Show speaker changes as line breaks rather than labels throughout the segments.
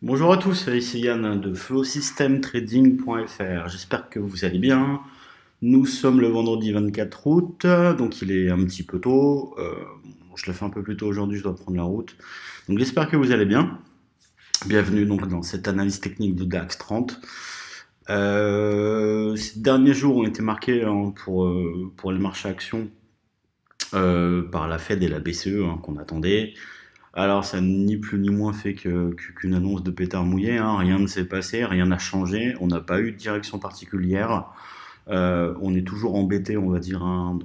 Bonjour à tous, ici Yann de flowsystemtrading.fr. J'espère que vous allez bien. Nous sommes le vendredi 24 août, donc il est un petit peu tôt. Je le fais un peu plus tôt aujourd'hui, je dois prendre la route. Donc j'espère que vous allez bien. Bienvenue donc dans cette analyse technique du DAX 30. Ces derniers jours ont été marqués pour les marchés actions par la Fed et la BCE qu'on attendait. Alors, ça n'a ni plus ni moins fait qu'une annonce de pétard mouillé, hein. Rien ne s'est passé, rien n'a changé, on n'a pas eu de direction particulière. On est toujours embêté, on va dire, hein,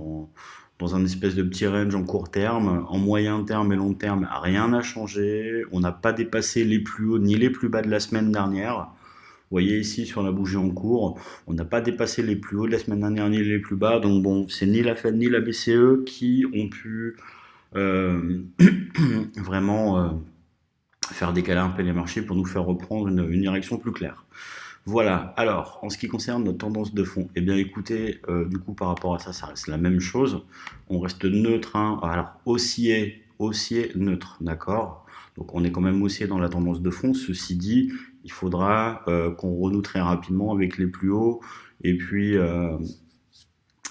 dans un espèce de petit range en court terme. En moyen terme et long terme, rien n'a changé. On n'a pas dépassé les plus hauts ni les plus bas de la semaine dernière. Vous voyez ici sur la bougie en cours, on n'a pas dépassé les plus hauts de la semaine dernière ni les plus bas. Donc bon, c'est ni la Fed ni la BCE qui ont pu euh, vraiment faire décaler un peu les marchés pour nous faire reprendre une direction plus claire. Voilà, alors en ce qui concerne notre tendance de fond, eh bien écoutez, du coup par rapport à ça, ça reste la même chose. On reste neutre, hein. Alors haussier, neutre, d'accord. Donc on est quand même haussier dans la tendance de fond. Ceci dit, il faudra qu'on renoue très rapidement avec les plus hauts et puis, euh,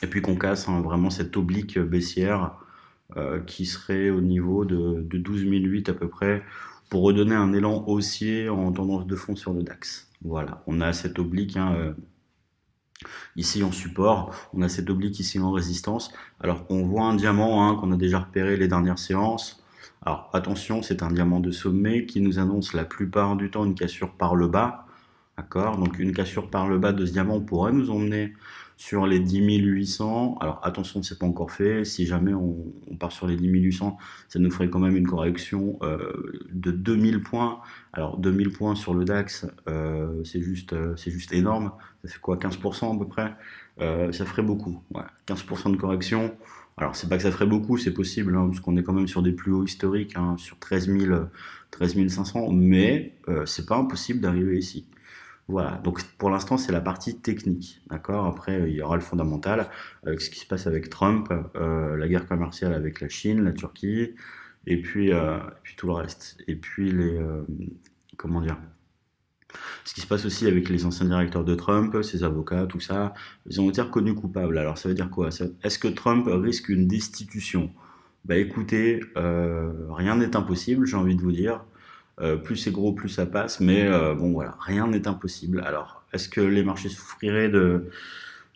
et puis qu'on casse, hein, vraiment cette oblique baissière qui serait au niveau de 12 008 à peu près, pour redonner un élan haussier en tendance de fond sur le DAX. Voilà, on a cette oblique, hein, ici en support, on a cette oblique ici en résistance. Alors on voit un diamant, hein, qu'on a déjà repéré les dernières séances. Alors attention, c'est un diamant de sommet qui nous annonce la plupart du temps une cassure par le bas. D'accord, donc une cassure par le bas de ce diamant pourrait nous emmener sur les 10 800. Alors attention, c'est pas encore fait. Si jamais on part sur les 10 800, ça nous ferait quand même une correction de 2000 points. Alors 2000 points sur le DAX, c'est juste énorme. Ça fait quoi, 15% à peu près. Ça ferait beaucoup. Ouais, 15% de correction. Alors c'est pas que ça ferait beaucoup, c'est possible, hein, parce qu'on est quand même sur des plus hauts historiques, hein, sur 13 500, mais c'est pas impossible d'arriver ici. Voilà, donc pour l'instant c'est la partie technique, d'accord. Après il y aura le fondamental avec ce qui se passe avec Trump, la guerre commerciale avec la Chine, la Turquie, et puis tout le reste. Et puis comment dire, ce qui se passe aussi avec les anciens directeurs de Trump, ses avocats, tout ça, ils ont été reconnus coupables. Alors ça veut dire quoi? Est-ce que Trump risque une destitution? Bah écoutez, rien n'est impossible, j'ai envie de vous dire. Plus c'est gros, plus ça passe, mais bon voilà, rien n'est impossible. Alors, est-ce que les marchés souffriraient de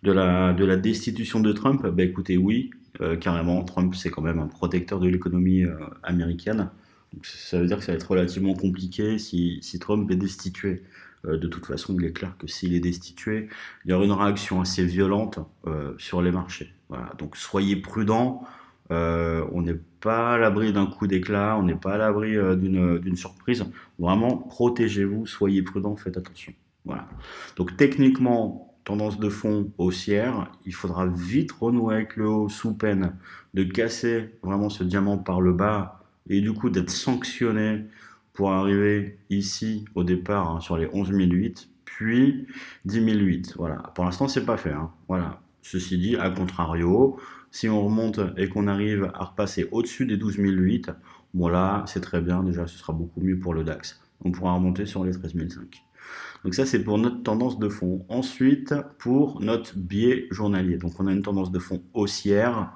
la destitution de Trump? Bah écoutez, oui, carrément. Trump, c'est quand même un protecteur de l'économie américaine. Donc, ça veut dire que ça va être relativement compliqué si Trump est destitué. De toute façon, il est clair que s'il est destitué, il y aura une réaction assez violente sur les marchés. Voilà. Donc soyez prudents. On n'est pas à l'abri d'un coup d'éclat, on n'est pas à l'abri d'une surprise. Vraiment, protégez-vous, soyez prudents, faites attention. Voilà. Donc techniquement, tendance de fond haussière, il faudra vite renouer avec le haut sous peine de casser vraiment ce diamant par le bas et du coup d'être sanctionné pour arriver ici au départ, hein, sur les 11 008, puis 10 008. Voilà. Pour l'instant, c'est pas fait, hein. Voilà. Ceci dit, à contrario, si on remonte et qu'on arrive à repasser au-dessus des 12 008, voilà, c'est très bien. Déjà, ce sera beaucoup mieux pour le DAX. On pourra remonter sur les 13 500. Donc ça, c'est pour notre tendance de fond. Ensuite, pour notre biais journalier. Donc on a une tendance de fond haussière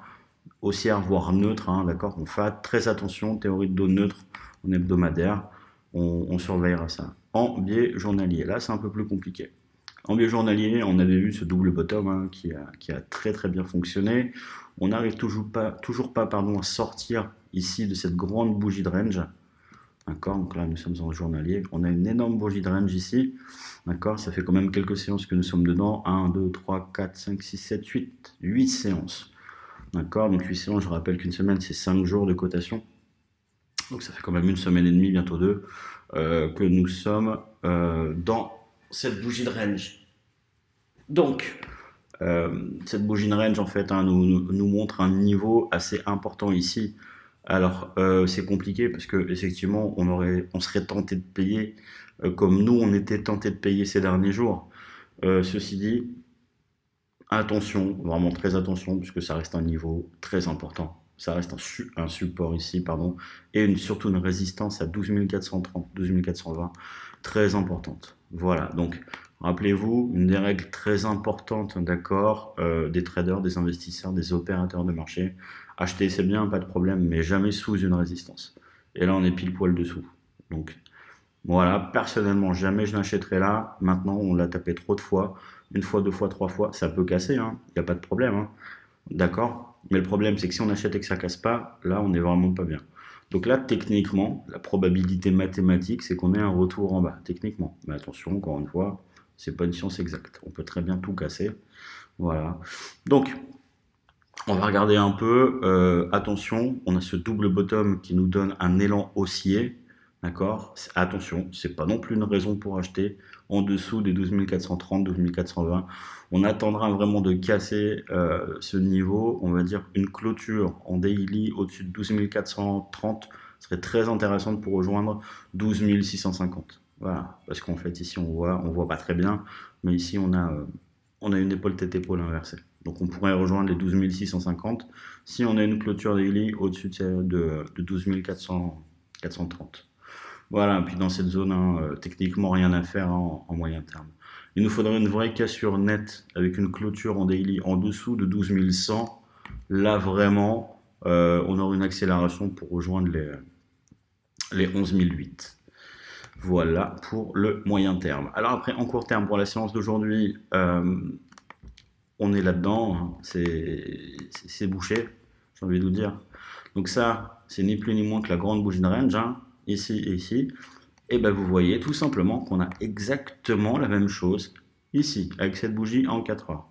voire neutre, hein, d'accord. On fait très attention, théorie de dos neutre en hebdomadaire. On surveillera ça. En biais journalier, là, c'est un peu plus compliqué. En biais journalier, on avait vu ce double bottom, hein, qui a très très bien fonctionné. On n'arrive toujours pas pardon, à sortir ici de cette grande bougie de range. D'accord, donc là nous sommes en journalier. On a une énorme bougie de range ici. D'accord, ça fait quand même quelques séances que nous sommes dedans. 1, 2, 3, 4, 5, 6, 7, 8. 8 séances. D'accord, donc 8 séances, je rappelle qu'une semaine c'est 5 jours de cotation. Donc ça fait quand même une semaine et demie, bientôt deux, que nous sommes dans cette bougie de range. Donc, cette bougie de range, en fait, hein, nous montre un niveau assez important ici. Alors, c'est compliqué parce que effectivement, on serait tenté de payer comme nous, on était tenté de payer ces derniers jours. Ceci dit, attention, vraiment très attention, puisque ça reste un niveau très important. ça reste un support ici, pardon, et surtout une résistance à 12 430, 12 420, très importante. Voilà, donc rappelez-vous, une des règles très importantes, d'accord, des traders, des investisseurs, des opérateurs de marché, acheter c'est bien, pas de problème, mais jamais sous une résistance. Et là, on est pile poil dessous. Donc voilà, personnellement, jamais je n'achèterai là. Maintenant, on l'a tapé trop de fois, une fois, deux fois, trois fois, ça peut casser, hein, il n'y a pas de problème, hein. D'accord? Mais le problème, c'est que si on achète et que ça casse pas, là, on n'est vraiment pas bien. Donc là, techniquement, la probabilité mathématique, c'est qu'on ait un retour en bas, techniquement. Mais attention, encore une fois, c'est pas une science exacte. On peut très bien tout casser. Voilà. Donc, on va regarder un peu. Attention, on a ce double bottom qui nous donne un élan haussier. D'accord? Attention, c'est pas non plus une raison pour acheter en dessous des 12 430, 12 420. On attendra vraiment de casser ce niveau. On va dire une clôture en daily au-dessus de 12 430 serait très intéressante pour rejoindre 12 650. Voilà, parce qu'en fait ici on voit pas très bien, mais ici on a une épaule tête-épaule inversée. Donc on pourrait rejoindre les 12 650 si on a une clôture daily au-dessus de 12 430. Voilà, puis dans cette zone, hein, techniquement rien à faire hein, en moyen terme. Il nous faudrait une vraie cassure nette avec une clôture en daily en dessous de 12 100. Là vraiment, on aura une accélération pour rejoindre les 11 008. Voilà pour le moyen terme. Alors après, en court terme, pour la séance d'aujourd'hui, on est là-dedans, hein, c'est bouché, j'ai envie de vous dire. Donc ça, c'est ni plus ni moins que la grande bougie de range, hein, ici et ici. Et ben vous voyez tout simplement qu'on a exactement la même chose ici, avec cette bougie en 4 heures.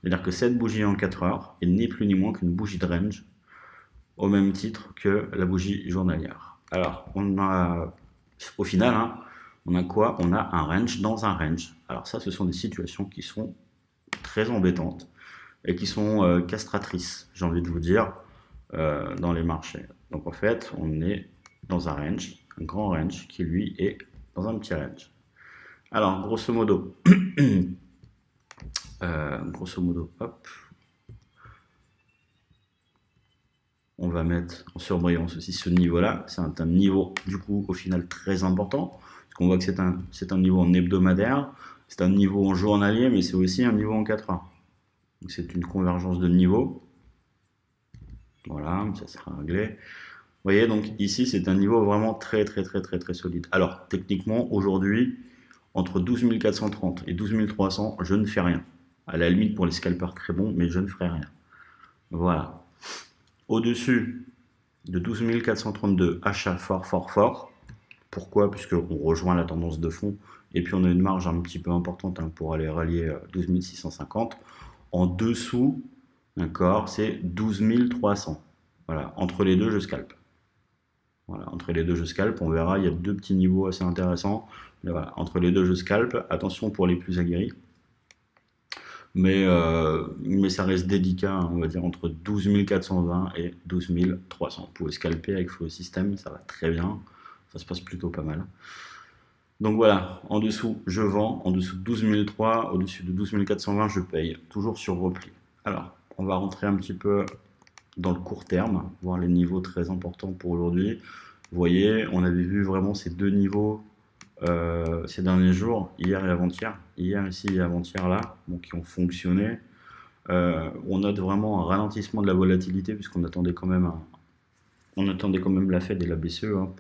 C'est-à-dire que cette bougie en 4 heures est ni plus ni moins qu'une bougie de range, au même titre que la bougie journalière. Alors, on a, au final, hein, on a quoi? On a un range dans un range. Alors ça, ce sont des situations qui sont très embêtantes et qui sont castratrices, j'ai envie de vous dire, dans les marchés. Donc en fait, on est dans un range, un grand range, qui lui est dans un petit range. Alors, grosso modo, hop, on va mettre en surbrillance aussi ce niveau-là. C'est un niveau, du coup, au final, très important, parce qu'on voit que c'est un niveau en hebdomadaire, c'est un niveau en journalier, mais c'est aussi un niveau en 4 heures. Donc c'est une convergence de niveau. Voilà, ça sera réglé. Vous voyez, donc ici, c'est un niveau vraiment très solide. Alors, techniquement, aujourd'hui, entre 12 430 et 12 300, je ne fais rien. À la limite, pour les scalpers très bons, mais je ne ferai rien. Voilà. Au-dessus de 12 432, achat fort. Pourquoi? Puisqu'on rejoint la tendance de fond, et puis on a une marge un petit peu importante hein, pour aller rallier 12 650. En dessous, d'accord, c'est 12 300. Voilà, entre les deux, je scalpe. Voilà, entre les deux, je scalpe. On verra, il y a deux petits niveaux assez intéressants. Mais voilà, entre les deux, je scalpe. Attention pour les plus aguerris. Mais ça reste délicat, hein, on va dire entre 12 420 et 12 300. Vous pouvez scalper avec Flow System, ça va très bien. Ça se passe plutôt pas mal. Donc voilà, en dessous, je vends. En dessous de 12 300, au-dessus de 12 420, je paye. Toujours sur repli. Alors, on va rentrer un petit peu dans le court terme, voir les niveaux très importants pour aujourd'hui. Vous voyez, on avait vu vraiment ces deux niveaux ces derniers jours, hier et avant-hier. Hier ici et avant-hier là, donc qui ont fonctionné. On note vraiment un ralentissement de la volatilité puisqu'on attendait quand même la Fed et la BCE hein,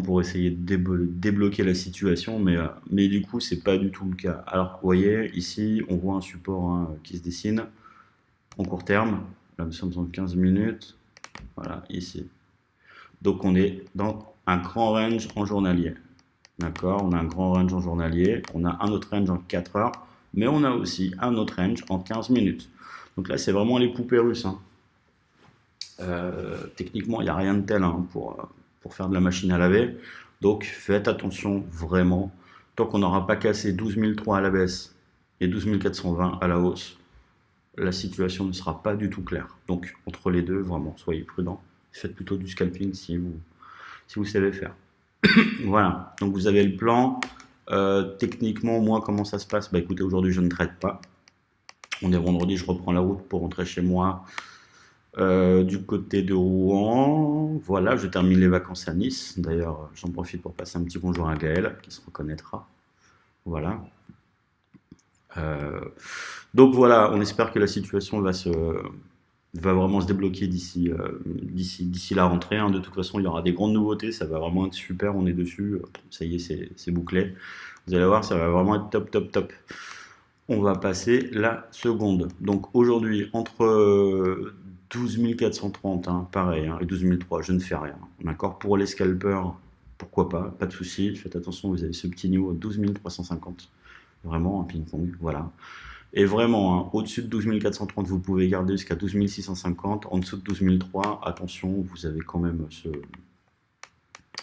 pour essayer de débloquer la situation, mais du coup c'est pas du tout le cas. Alors vous voyez ici on voit un support hein, qui se dessine en court terme. Là nous sommes en 15 minutes. Voilà ici. Donc on est dans un grand range en journalier. D'accord? On a un grand range en journalier. On a un autre range en 4 heures. Mais on a aussi un autre range en 15 minutes. Donc là, c'est vraiment les poupées russes. Hein. Techniquement, il n'y a rien de tel hein, pour faire de la machine à laver. Donc faites attention vraiment. Tant qu'on n'aura pas cassé 12 300 à la baisse et 12 420 à la hausse, la situation ne sera pas du tout claire. Donc entre les deux, vraiment, soyez prudents. Faites plutôt du scalping si vous savez faire. Voilà, donc vous avez le plan. Techniquement, moi, comment ça se passe? Bah écoutez, aujourd'hui, je ne traite pas. On est vendredi, je reprends la route pour rentrer chez moi Du côté de Rouen, voilà, je termine les vacances à Nice. D'ailleurs, j'en profite pour passer un petit bonjour à Gaël, qui se reconnaîtra. Voilà. Euh, donc voilà, on espère que la situation va vraiment se débloquer d'ici la rentrée, hein. De toute façon, il y aura des grandes nouveautés, ça va vraiment être super, on est dessus. Ça y est, c'est bouclé. Vous allez voir, ça va vraiment être top, top, top. On va passer la seconde. Donc aujourd'hui, entre 12 430, hein, pareil, hein, et 12 003, je ne fais rien. D'accord. Pour les scalpers, pourquoi pas, pas de souci. Faites attention, vous avez ce petit niveau 12 350. Vraiment un ping-pong, voilà. Et vraiment, hein, au-dessus de 12 430, vous pouvez garder jusqu'à 12 650. En dessous de 12 003, attention, vous avez quand même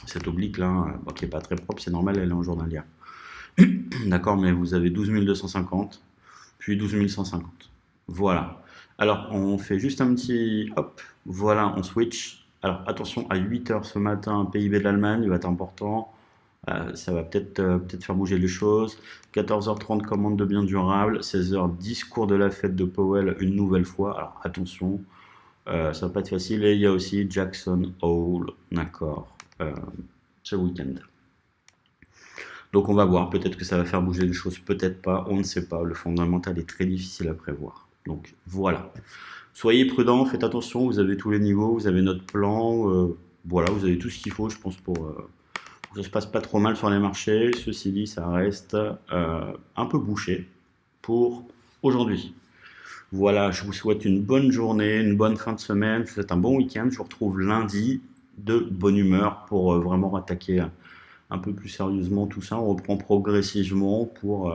cette oblique là, hein, bon, qui n'est pas très propre, c'est normal, elle est en journalière. D'accord, mais vous avez 12 250, puis 12 150. Voilà. Alors, on fait juste un petit hop. Voilà, on switch. Alors, attention, à 8 heures ce matin, PIB de l'Allemagne va être important. Ça va peut-être faire bouger les choses. 14h30, commande de biens durables. 16h, discours de la fête de Powell une nouvelle fois. Alors, attention, ça va pas être facile. Et il y a aussi Jackson Hole, d'accord, ce week-end. Donc on va voir, peut-être que ça va faire bouger les choses, peut-être pas, on ne sait pas. Le fondamental est très difficile à prévoir. Donc voilà. Soyez prudents, faites attention, vous avez tous les niveaux, vous avez notre plan, voilà, vous avez tout ce qu'il faut, je pense, pour que ça se passe pas trop mal sur les marchés. Ceci dit, ça reste un peu bouché pour aujourd'hui. Voilà, je vous souhaite une bonne journée, une bonne fin de semaine, je vous souhaite un bon week-end. Je vous retrouve lundi de bonne humeur pour vraiment attaquer un peu plus sérieusement tout ça. On reprend progressivement pour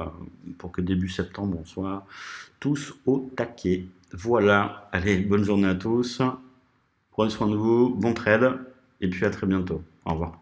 que début septembre, on soit tous au taquet. Voilà, allez, bonne journée à tous. Prenez soin de vous, bon trade, et puis à très bientôt. Au revoir.